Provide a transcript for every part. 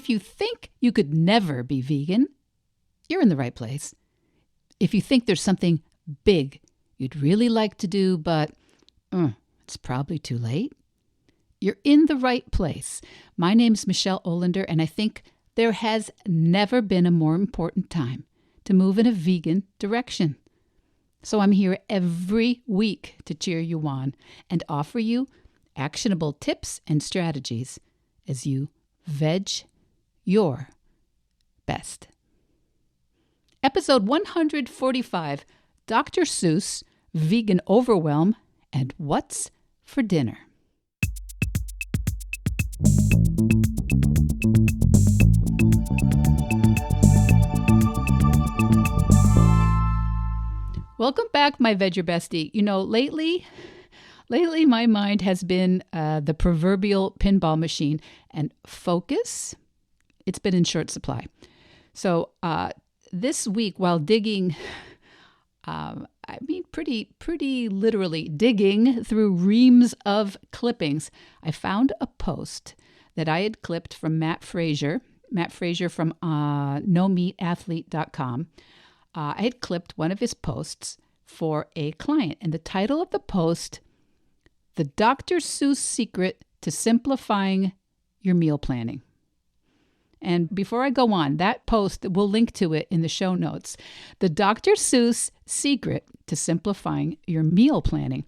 if you think you could never be vegan, you're in the right place. If you think there's something big you'd really like to do, but it's probably too late, you're in the right place. My name's Michelle Olander, and I think there has never been a more important time to move in a vegan direction. So I'm here every week to cheer you on and offer you actionable tips and strategies as you veg your best. Episode 145, Dr. Seuss, Vegan Overwhelm, and What's for Dinner. Welcome back, my Veg Your Bestie. You know, lately my mind has been the proverbial pinball machine, and focus, it's been in short supply. So this week, while digging, pretty literally digging through reams of clippings, I found a post that I had clipped from Matt Frazier from NoMeatAthlete.com. I had clipped one of his posts for a client, and the title of the post, The Dr. Seuss Secret to Simplifying Your Meal Planning. And before I go on, that post, we'll link to it in the show notes. The Dr. Seuss Secret to Simplifying Your Meal Planning.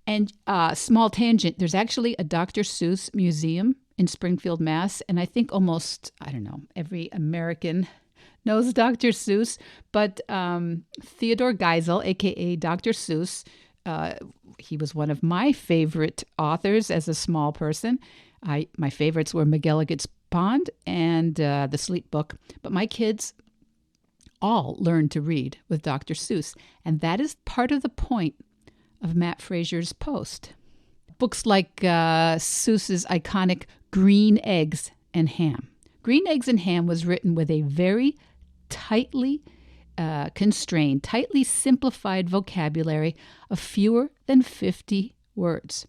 And small tangent, there's actually a Dr. Seuss museum in Springfield, Mass. And I think almost, every American knows Dr. Seuss. But Theodore Geisel, a.k.a. Dr. Seuss, he was one of my favorite authors as a small person. My favorites were McGilligan's Pond and The Sleep Book. But my kids all learned to read with Dr. Seuss. And that is part of the point of Matt Frazier's post. Books like Seuss's iconic Green Eggs and Ham. Green Eggs and Ham was written with a very tightly constrained, tightly simplified vocabulary of fewer than 50 words.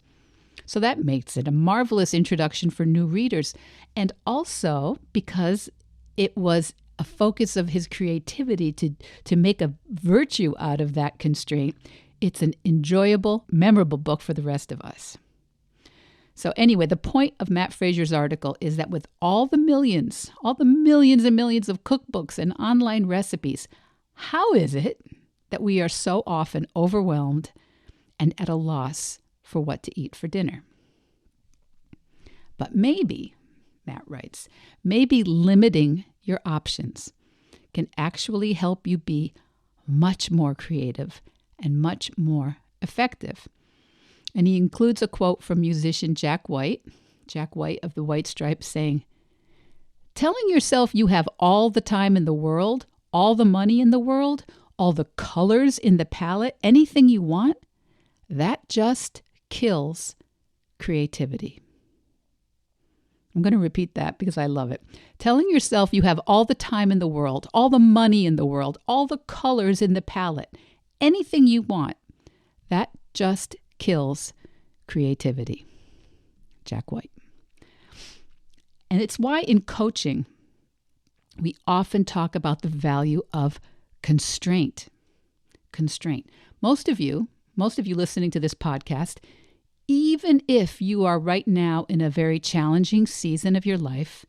So that makes it a marvelous introduction for new readers. And also because it was a focus of his creativity to make a virtue out of that constraint, it's an enjoyable, memorable book for the rest of us. So anyway, the point of Matt Frazier's article is that with all the millions and millions of cookbooks and online recipes, how is it that we are so often overwhelmed and at a loss for what to eat for dinner? But maybe, Matt writes, maybe limiting your options can actually help you be much more creative and much more effective. And he includes a quote from musician Jack White of the White Stripes, saying, "Telling yourself you have all the time in the world, all the money in the world, all the colors in the palette, anything you want, that just kills creativity." I'm going to repeat that because I love it. Telling yourself you have all the time in the world, all the money in the world, all the colors in the palette, anything you want, that just kills creativity. Jack White. And it's why in coaching, we often talk about the value of constraint. Most of you listening to this podcast, even if you are right now in a very challenging season of your life,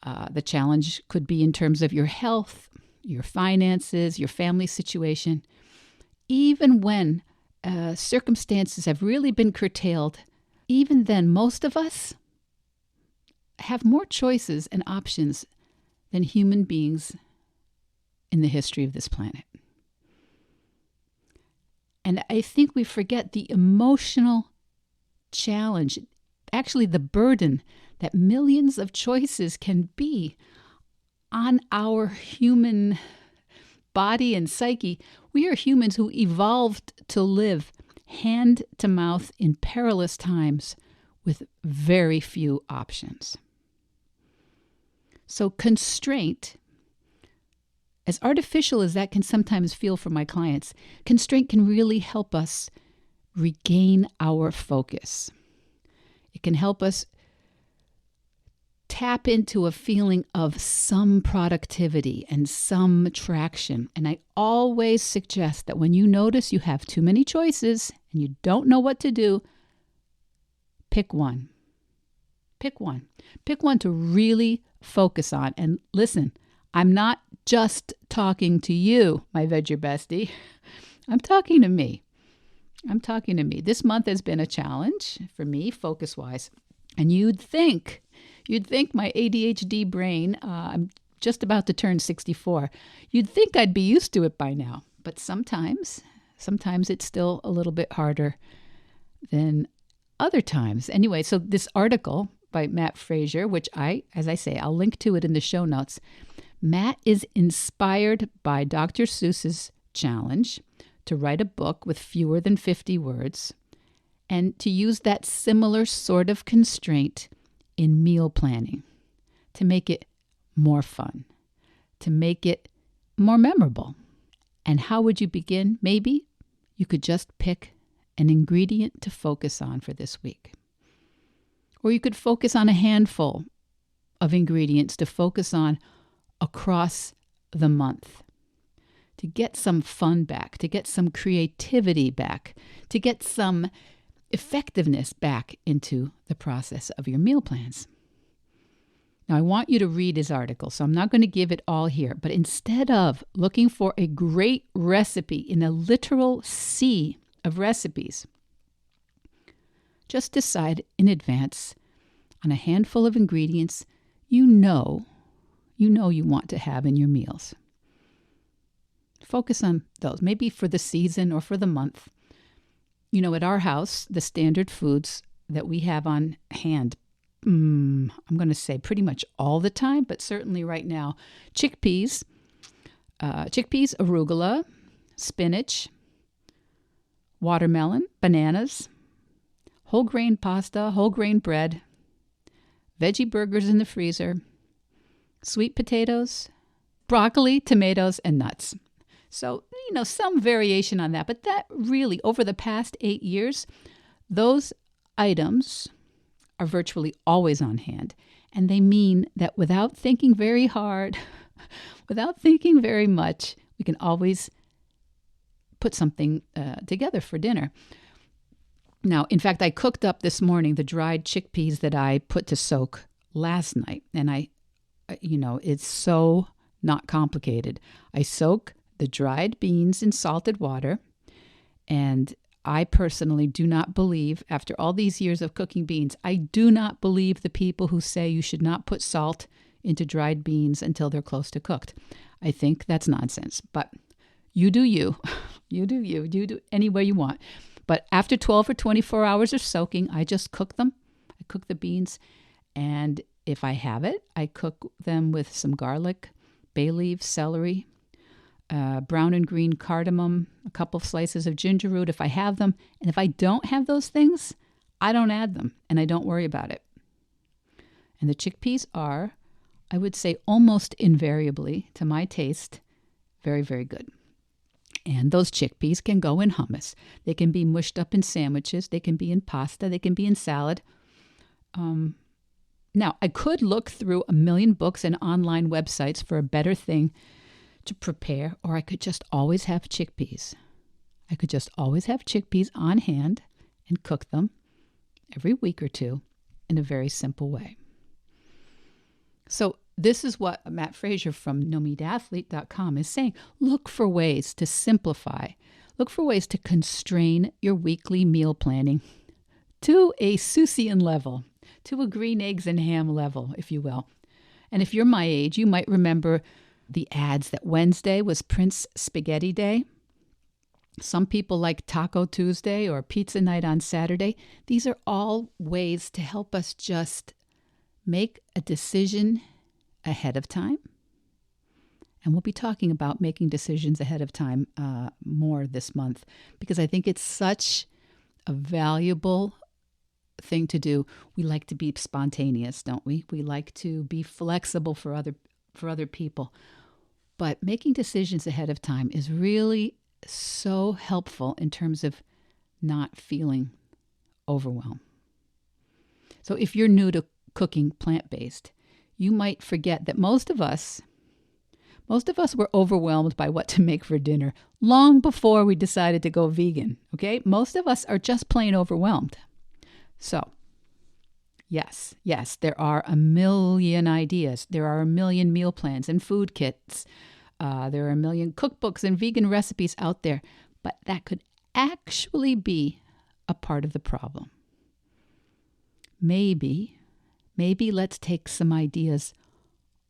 the challenge could be in terms of your health, your finances, your family situation, even when circumstances have really been curtailed, even then, most of us have more choices and options than human beings in the history of this planet. And I think we forget the emotional challenge, actually the burden that millions of choices can be on our human body and psyche. We are humans who evolved to live hand to mouth in perilous times with very few options. So constraint, as artificial as that can sometimes feel for my clients, constraint can really help us regain our focus. It can help us tap into a feeling of some productivity and some traction. And I always suggest that when you notice you have too many choices and you don't know what to do, pick one. Pick one. Pick one to really focus on. And listen, I'm not just talking to you, my Vedge bestie. I'm talking to me. This month has been a challenge for me, focus-wise. And you'd think my ADHD brain, I'm just about to turn 64, you'd think I'd be used to it by now. But sometimes it's still a little bit harder than other times. Anyway, so this article by Matt Frazier, which as I say, I'll link to it in the show notes. Matt is inspired by Dr. Seuss's challenge to write a book with fewer than 50 words and to use that similar sort of constraint in meal planning to make it more fun, to make it more memorable. And how would you begin? Maybe you could just pick an ingredient to focus on for this week. Or you could focus on a handful of ingredients to focus on across the month, to get some fun back, to get some creativity back, to get some effectiveness back into the process of your meal plans. Now, I want you to read his article, so I'm not going to give it all here, but instead of looking for a great recipe in a literal sea of recipes, just decide in advance on a handful of ingredients you know you want to have in your meals. Focus on those, maybe for the season or for the month. You know, at our house, the standard foods that we have on hand, I'm going to say pretty much all the time, but certainly right now, chickpeas, arugula, spinach, watermelon, bananas, whole grain pasta, whole grain bread, veggie burgers in the freezer, sweet potatoes, broccoli, tomatoes, and nuts. So, some variation on that. But that really, over the past 8 years, those items are virtually always on hand. And they mean that without thinking very hard, without thinking very much, we can always put something together for dinner. Now, in fact, I cooked up this morning the dried chickpeas that I put to soak last night. And it's so not complicated. I soak the dried beans in salted water. And I personally do not believe, after all these years of cooking beans, I do not believe the people who say you should not put salt into dried beans until they're close to cooked. I think that's nonsense. But you do you. You do any way you want. But after 12 or 24 hours of soaking, I just cook them. I cook the beans. And if I have it, I cook them with some garlic, bay leaves, celery, brown and green cardamom, a couple of slices of ginger root if I have them. And if I don't have those things, I don't add them and I don't worry about it. And the chickpeas are, I would say almost invariably, to my taste, very, very good. And those chickpeas can go in hummus. They can be mushed up in sandwiches. They can be in pasta. They can be in salad. Now, I could look through a million books and online websites for a better thing to prepare, or I could just always have chickpeas. I could just always have chickpeas on hand and cook them every week or two in a very simple way. So this is what Matt Frazier from NoMeatAthlete.com is saying. Look for ways to simplify. Look for ways to constrain your weekly meal planning to a Seussian level, to a green eggs and ham level, if you will. And if you're my age, you might remember the ads that Wednesday was Prince Spaghetti Day. Some people like Taco Tuesday or Pizza Night on Saturday. These are all ways to help us just make a decision ahead of time. And we'll be talking about making decisions ahead of time more this month, because I think it's such a valuable thing to do. We like to be spontaneous, don't we? We like to be flexible for other people. But making decisions ahead of time is really so helpful in terms of not feeling overwhelmed. So if you're new to cooking plant-based, you might forget that most of us were overwhelmed by what to make for dinner long before we decided to go vegan, okay? Most of us are just plain overwhelmed. So, yes, there are a million ideas. There are a million meal plans and food kits. There are a million cookbooks and vegan recipes out there, but that could actually be a part of the problem. Maybe let's take some ideas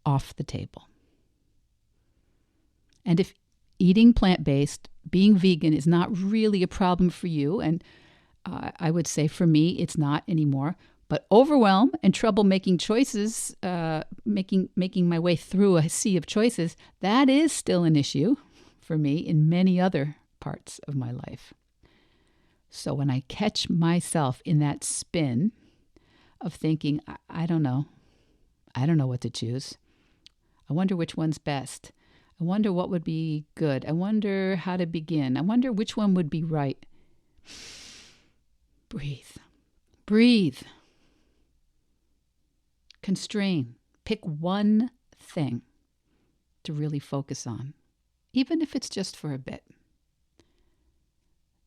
off the table. And if eating plant-based, being vegan is not really a problem for you, and I would say for me it's not anymore, but overwhelm and trouble making choices, making my way through a sea of choices, that is still an issue for me in many other parts of my life. So when I catch myself in that spin of thinking, I don't know what to choose. I wonder which one's best. I wonder what would be good. I wonder how to begin. I wonder which one would be right. Breathe. Constrain. Pick one thing to really focus on, even if it's just for a bit.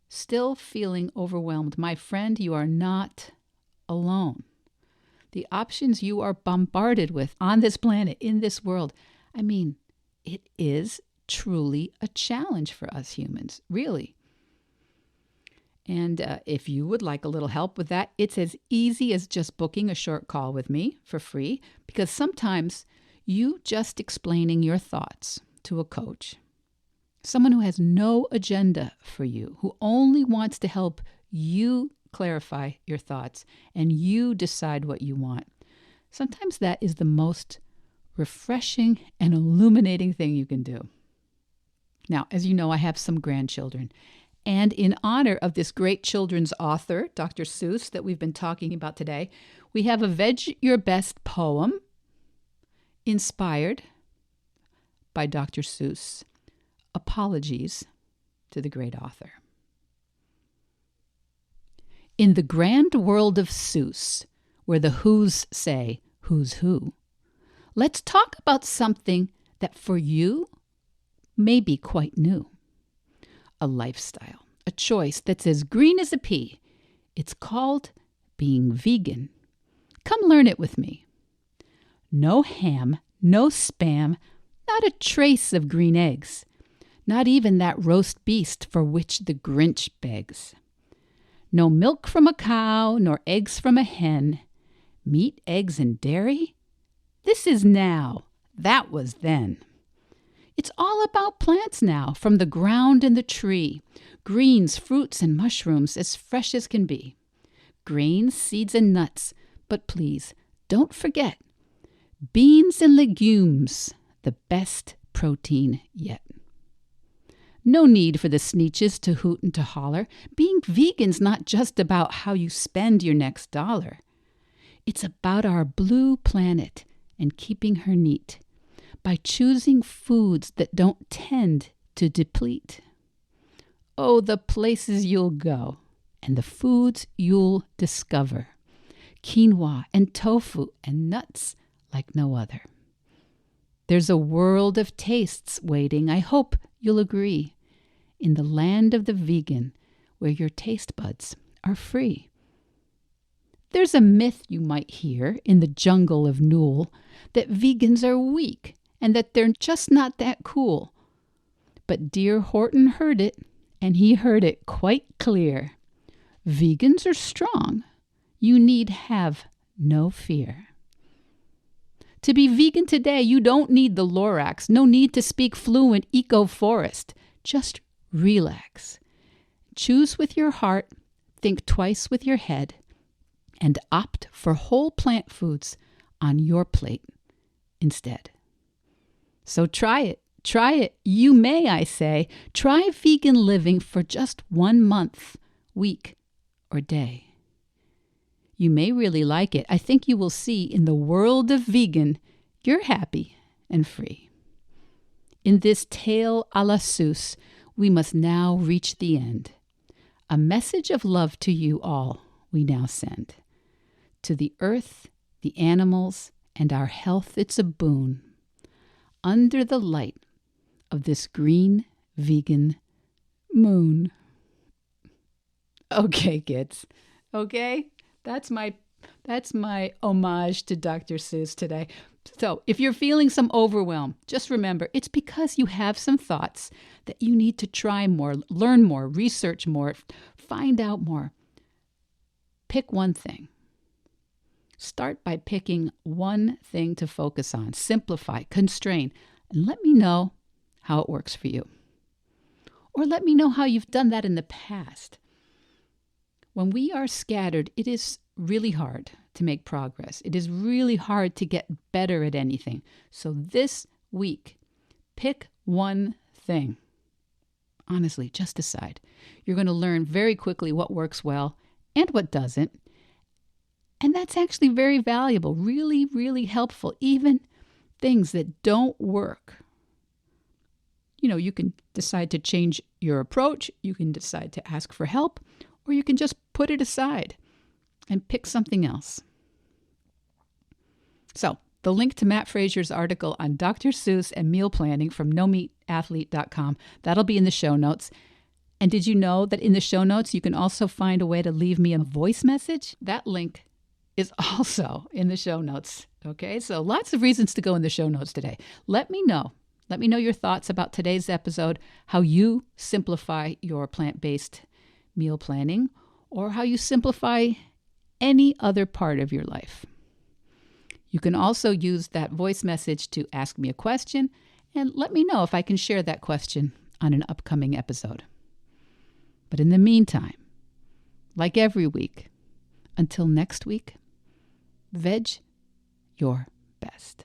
Still feeling overwhelmed? My friend, you are not alone. The options you are bombarded with on this planet, in this world, it is truly a challenge for us humans, really. And if you would like a little help with that, it's as easy as just booking a short call with me for free, because sometimes you just explaining your thoughts to a coach, someone who has no agenda for you, who only wants to help you clarify your thoughts and you decide what you want. Sometimes that is the most refreshing and illuminating thing you can do. Now, as you know, I have some grandchildren. And in honor of this great children's author, Dr. Seuss, that we've been talking about today, we have a Vedge Your Best poem inspired by Dr. Seuss. Apologies to the great author. In the grand world of Seuss, where the who's say who's who, let's talk about something that for you may be quite new. A lifestyle, a choice that's as green as a pea. It's called being vegan. Come learn it with me. No ham, no spam, not a trace of green eggs, not even that roast beast for which the Grinch begs. No milk from a cow, nor eggs from a hen. Meat, eggs, and dairy? This is now. That was then. It's all about plants now, from the ground and the tree. Greens, fruits, and mushrooms as fresh as can be. Grains, seeds, and nuts. But please, don't forget, beans and legumes, the best protein yet. No need for the sneetches to hoot and to holler. Being vegan's not just about how you spend your next dollar. It's about our blue planet and keeping her neat by choosing foods that don't tend to deplete. Oh, the places you'll go and the foods you'll discover. Quinoa and tofu and nuts like no other. There's a world of tastes waiting, I hope you'll agree, in the land of the vegan, where your taste buds are free. There's a myth you might hear in the jungle of Nool that vegans are weak and that they're just not that cool. But dear Horton heard it, and he heard it quite clear. Vegans are strong. You need have no fear. To be vegan today, you don't need the Lorax. No need to speak fluent eco-forest. Just relax. Choose with your heart, think twice with your head, and opt for whole plant foods on your plate instead. So try it. Try it. You may, I say. Try vegan living for just 1 month, week, or day. You may really like it. I think you will see in the world of vegan, you're happy and free. In this tale a la Seuss, we must now reach the end. A message of love to you all we now send. To the earth, the animals, and our health it's a boon under the light of this green vegan moon. Okay, kids. Okay? That's my homage to Dr. Seuss today. So if you're feeling some overwhelm, just remember, it's because you have some thoughts that you need to try more, learn more, research more, find out more. Pick one thing. Start by picking one thing to focus on. Simplify, constrain, and let me know how it works for you. Or let me know how you've done that in the past. When we are scattered, it is really hard to make progress. It is really hard to get better at anything. So this week, pick one thing. Honestly, just decide. You're going to learn very quickly what works well and what doesn't. And that's actually very valuable, really, really helpful. Even things that don't work. You can decide to change your approach. You can decide to ask for help, or you can just put it aside and pick something else. So, the link to Matt Fraser's article on Dr. Seuss and meal planning from nomeatathlete.com, that'll be in the show notes. And did you know that in the show notes, you can also find a way to leave me a voice message? That link is also in the show notes. Okay, so lots of reasons to go in the show notes today. Let me know. Let me know your thoughts about today's episode, how you simplify your plant-based meal planning, or how you simplify any other part of your life. You can also use that voice message to ask me a question and let me know if I can share that question on an upcoming episode. But in the meantime, like every week, until next week, veg your best.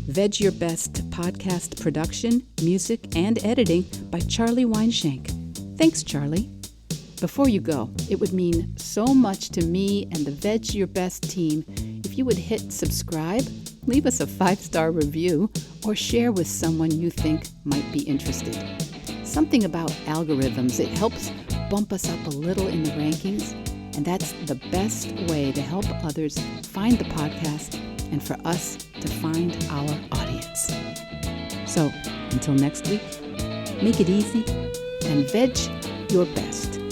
Veg Your Best podcast production, music, and editing by Charlie Weinshank. Thanks, Charlie. Before you go, it would mean so much to me and the Veg Your Best team if you would hit subscribe, leave us a 5-star review, or share with someone you think might be interested. Something about algorithms, it helps bump us up a little in the rankings, and that's the best way to help others find the podcast and for us to find our audience. So, until next week, make it easy and veg your best.